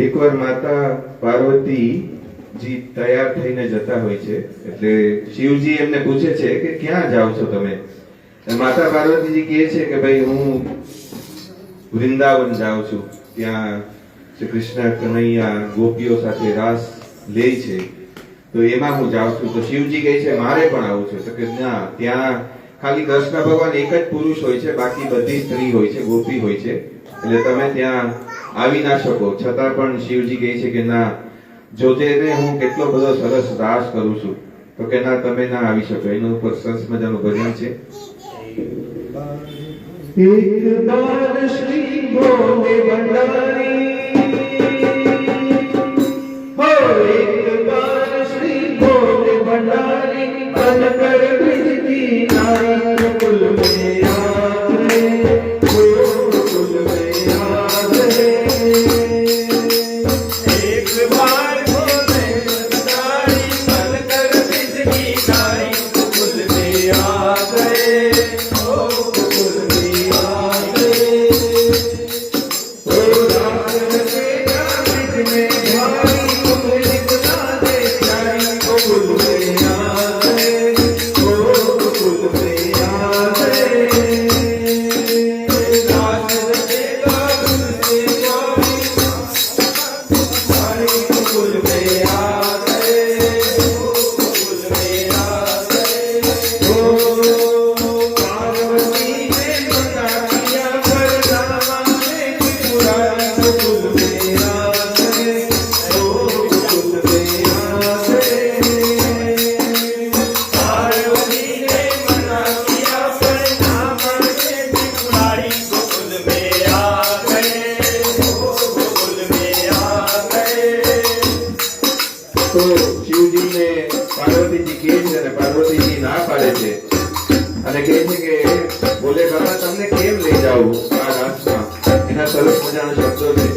એકવાર માતા પાર્વતીજી તૈયાર થઈને જતા હોય છે, એટલે શિવજી એમને પૂછે છે કે ક્યાં જાઓ છો તમે? માતા પાર્વતીજી કહે છે કે ભાઈ હું વૃંદાવન જાઉં છું, ત્યાં શ્રી કૃષ્ણ કનૈયા ગોપીઓ સાથે રાસ લે છે, તો એમાં હું જાઉં છું. તો શિવજી કહે છે મારે પણ આવું છે. તો કે ના, ત્યાં ખાલી કૃષ્ણ ભગવાન એક જ પુરુષ હોય છે, બાકી બધી સ્ત્રી હોય છે, ગોપી હોય છે, એટલે તમે ત્યાં આવી ના શકો. છતાં પણ શિવજી કહે છે કે ના, જોજે ને હું કેટલો બધો સરસ રાસ કરું છું. તો કે ના, તમે ના આવી શકો. એનું ઉપર સરસ મજાનું ભજન છે. એક બાર શ્રી ભોલે ભંડારી, હો એક બાર શ્રી ભોલે ભંડારી, અન કર બિજલી નારી કુલ में याद है, कुल में याद है. एक बार भोले भंडारी, अन कर बिजली नारी कुल में याद है, कुल में याद है. ओ रात के नाच में भारी कुल दिखला दे प्यारी कुल में याद है, कुल में याद है. रात के नाच में भारी कुल में याद है, कुल में याद है. ओ पार्वती ने मना किया वरदावा ने त्रिपुरारी कुल में याद है, कुल में याद है. पार्वती ने मना किया वरदावा ने त्रिपुरारी कुल में याद है, कुल में याद है. તો શિવજીને પાર્વતીજી કહે છે અને પાર્વતીજી ના પાડે છે અને કહે છે કે બોલે બાબા, તમને કેમ લઈ જાઉં આ રાસમાં? એના સરસ મજાના શબ્દો છે.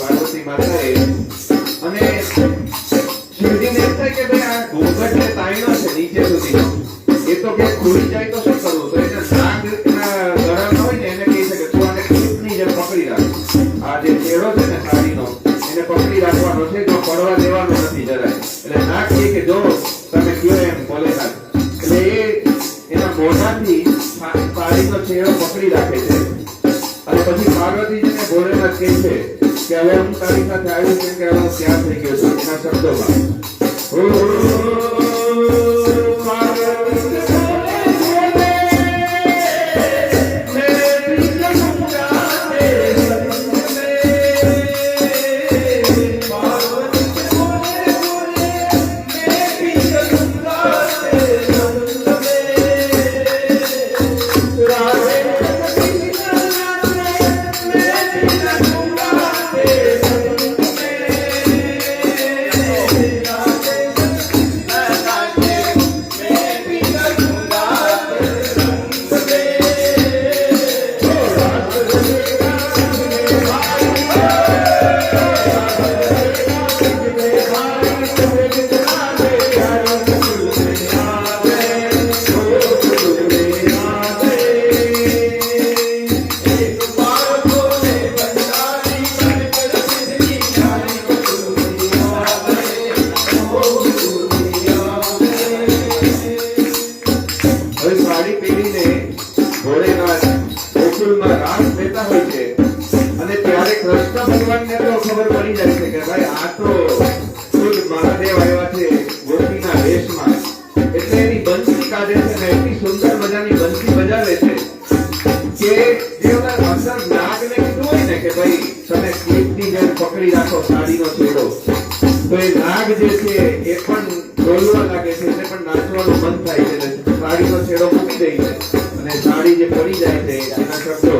પાર્વતી માતાએ અને શિવજીને એમ થાય કે ભાઈ આ ઘોઘટ કે જો તમે કયો એમ ભોલેનાથ, એટલે એ એના મોઢાથી પાણીનો ચહેરો પકડી રાખે છે અને પછી પાર્વતીજીને ભોલેનાથ કહે છે કે હવે હું તારી સાથે આવ્યો છું કે હવે હું ત્યાં થઈ ગયો છું. એના શબ્દોમાં સાડી પહેરીને ભોળેનાથ ગોકુળમાં રાસ લેતા હોય છે અને ત્યારે કૃષ્ણ ભગવાનને તો ખબર પડી જાય છે કે ભાઈ આ તો ખુદ મહાદેવ આવ્યા છે ગોપીના વેશમાં. એટલે એની બંસી કાઢે છે અને એટલી સુંદર મજાની બંસી બજાવે છે કે જે ઓલા અંદર નાગને કીધું હોય ને કે ભાઈ તમે ક્લિપની જેમ પકડી રાખો સાડીનો છેડો, તો એ નાગ જે છે એ પણ ડોલવા લાગે છે, એને પણ નાચવાનું મન થાય છે. સાડીનો છેડો મૂકી દે છે અને સાડી જે પડી જાય છે એના શબ્દો